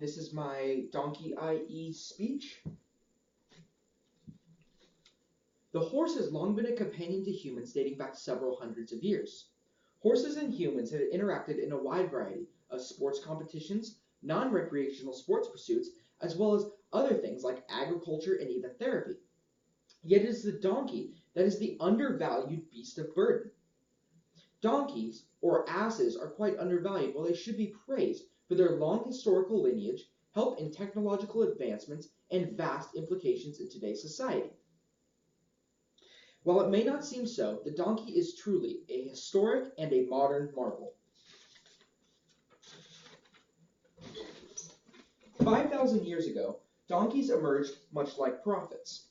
this is my donkey IE speech. The horse has long been a companion to humans dating back several hundreds of years. Horses and humans have interacted in a wide variety of sports competitions, non-recreational sports pursuits, as well as other things like agriculture and even therapy. Yet it is the donkey that is the undervalued beast of burden. Donkeys, or asses, are quite undervalued while they should be praised for their long historical lineage, help in technological advancements, and vast implications in today's society. While it may not seem so, the donkey is truly a historic and a modern marvel. 5,000 years ago, donkeys emerged much like prophets.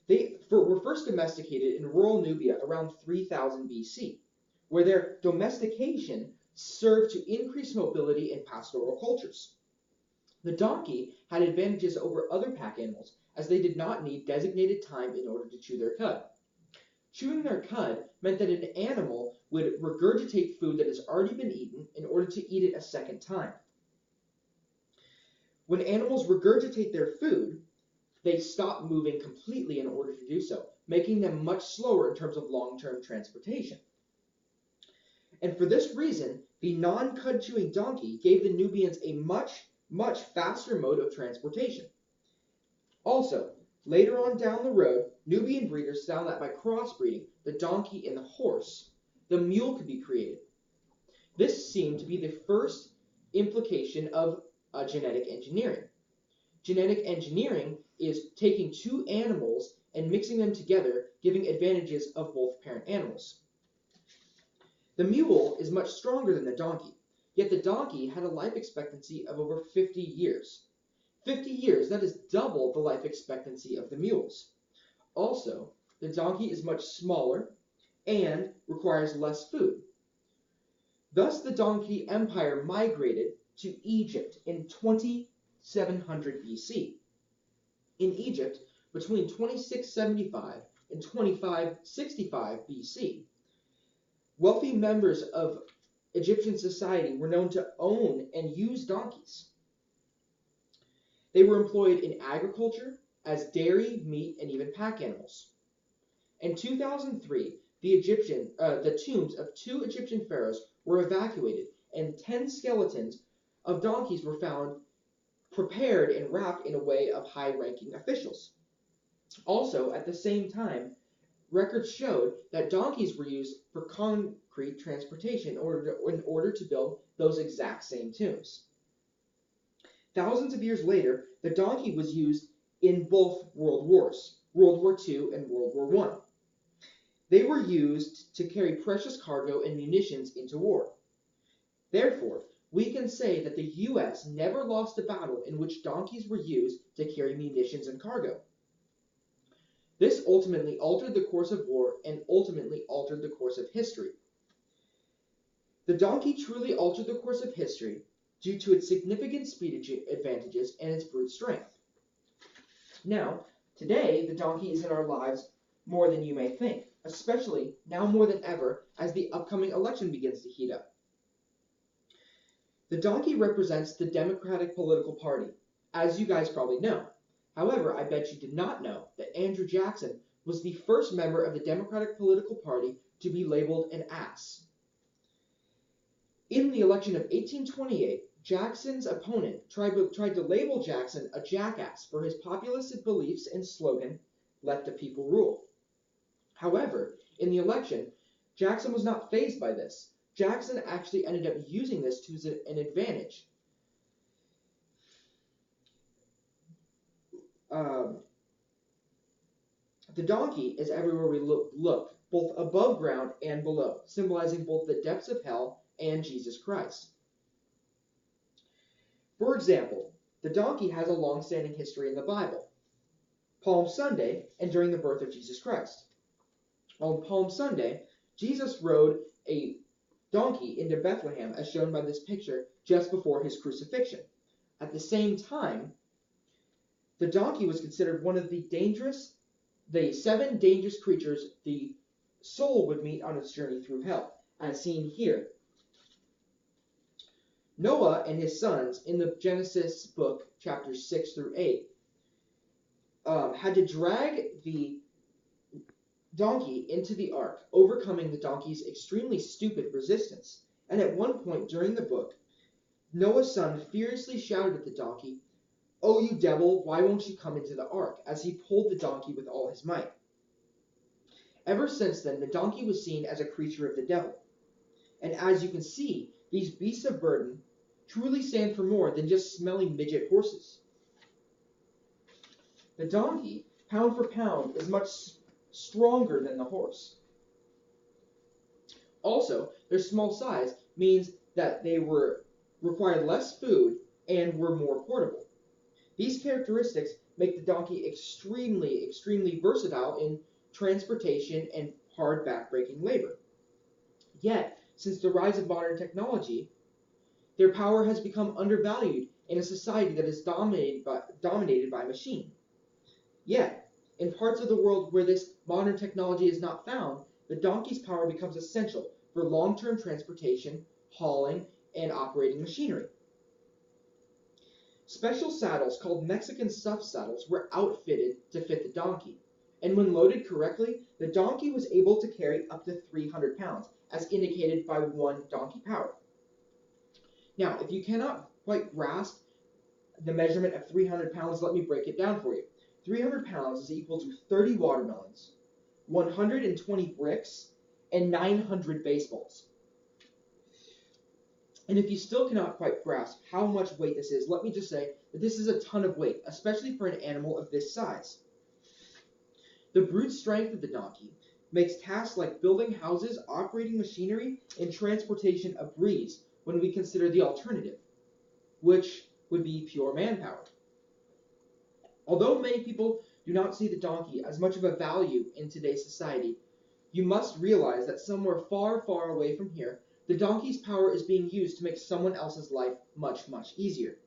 They were first domesticated in rural Nubia around 3000 BC, where their domestication served to increase mobility in pastoral cultures. The donkey had advantages over other pack animals, as they did not need designated time in order to chew their cud. Chewing their cud meant that an animal would regurgitate food that has already been eaten in order to eat it a second time. When animals regurgitate their food, they stop moving completely in order to do so, making them much slower in terms of long-term transportation. And for this reason, the non-cud chewing donkey gave the Nubians a much faster mode of transportation. Also, later on down the road, Nubian breeders found that by crossbreeding the donkey and the horse, the mule could be created. This seemed to be the first implication of genetic engineering. Genetic engineering is taking two animals and mixing them together, giving advantages of both parent animals. The mule is much stronger than the donkey, yet the donkey had a life expectancy of over 50 years. 50 years, that is double the life expectancy of the mules. Also, the donkey is much smaller and requires less food. Thus, the donkey empire migrated to Egypt in 2700 BC. In Egypt, between 2675 and 2565 BC, wealthy members of Egyptian society were known to own and use donkeys. They were employed in agriculture, as dairy, meat, and even pack animals. In 2003, the tombs of 2 Egyptian pharaohs were evacuated, and 10 skeletons of donkeys were found prepared and wrapped in a way of high-ranking officials. Also, at the same time, records showed that donkeys were used for concrete transportation in order to build those exact same tombs. Thousands of years later, the donkey was used in both world wars, World War II and World War I. They were used to carry precious cargo and munitions into war. Therefore, we can say that the U.S. never lost a battle in which donkeys were used to carry munitions and cargo. This ultimately altered the course of war and ultimately altered the course of history. The donkey truly altered the course of history due to its significant speed advantages and its brute strength. Now, today, the donkey is in our lives more than you may think, especially now more than ever as the upcoming election begins to heat up. The donkey represents the Democratic political party, as you guys probably know. However, I bet you did not know that Andrew Jackson was the first member of the Democratic political party to be labeled an ass. In the election of 1828, Jackson's opponent tried to label Jackson a jackass for his populist beliefs and slogan, "Let the people rule." However, in the election, Jackson was not fazed by this. Jackson actually ended up using this to his an advantage. The donkey is everywhere we look, both above ground and below, symbolizing both the depths of hell and Jesus Christ. For example, the donkey has a long-standing history in the Bible. Palm Sunday and during the birth of Jesus Christ. On Palm Sunday, Jesus rode a donkey into Bethlehem, as shown by this picture, just before his crucifixion. At the same time, the donkey was considered one of the 7 dangerous creatures the soul would meet on its journey through hell, as seen here. Noah and his sons in the Genesis book, chapters 6 through 8, had to drag the donkey into the ark, overcoming the donkey's extremely stupid resistance. And at one point during the book, Noah's son furiously shouted at the donkey, "Oh, you devil, why won't you come into the ark?" as he pulled the donkey with all his might. Ever since then, the donkey was seen as a creature of the devil. And as you can see, these beasts of burden truly stand for more than just smelly midget horses. The donkey, pound for pound, is much stronger than the horse. Also, their small size means that they required less food and were more portable. These characteristics make the donkey extremely, extremely versatile in transportation and hard backbreaking labor. Yet, since the rise of modern technology, their power has become undervalued in a society that is dominated by machine. Yet, in parts of the world where this modern technology is not found, the donkey's power becomes essential for long-term transportation, hauling, and operating machinery. Special saddles called Mexican stuff saddles were outfitted to fit the donkey, and when loaded correctly, the donkey was able to carry up to 300 pounds, as indicated by one donkey power. Now, if you cannot quite grasp the measurement of 300 pounds, let me break it down for you. 300 pounds is equal to 30 watermelons, 120 bricks, and 900 baseballs. And if you still cannot quite grasp how much weight this is, let me just say that this is a ton of weight, especially for an animal of this size. The brute strength of the donkey makes tasks like building houses, operating machinery, and transportation a breeze when we consider the alternative, which would be pure manpower. Although many people do not see the donkey as much of a value in today's society, you must realize that somewhere far, far away from here, the donkey's power is being used to make someone else's life much, much easier.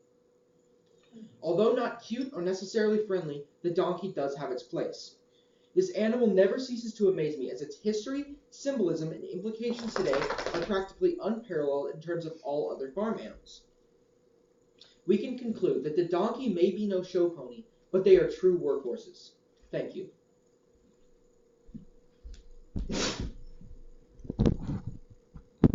Although not cute or necessarily friendly, the donkey does have its place. This animal never ceases to amaze me, as its history, symbolism, and implications today are practically unparalleled in terms of all other farm animals. We can conclude that the donkey may be no show pony, but they are true workhorses. Thank you.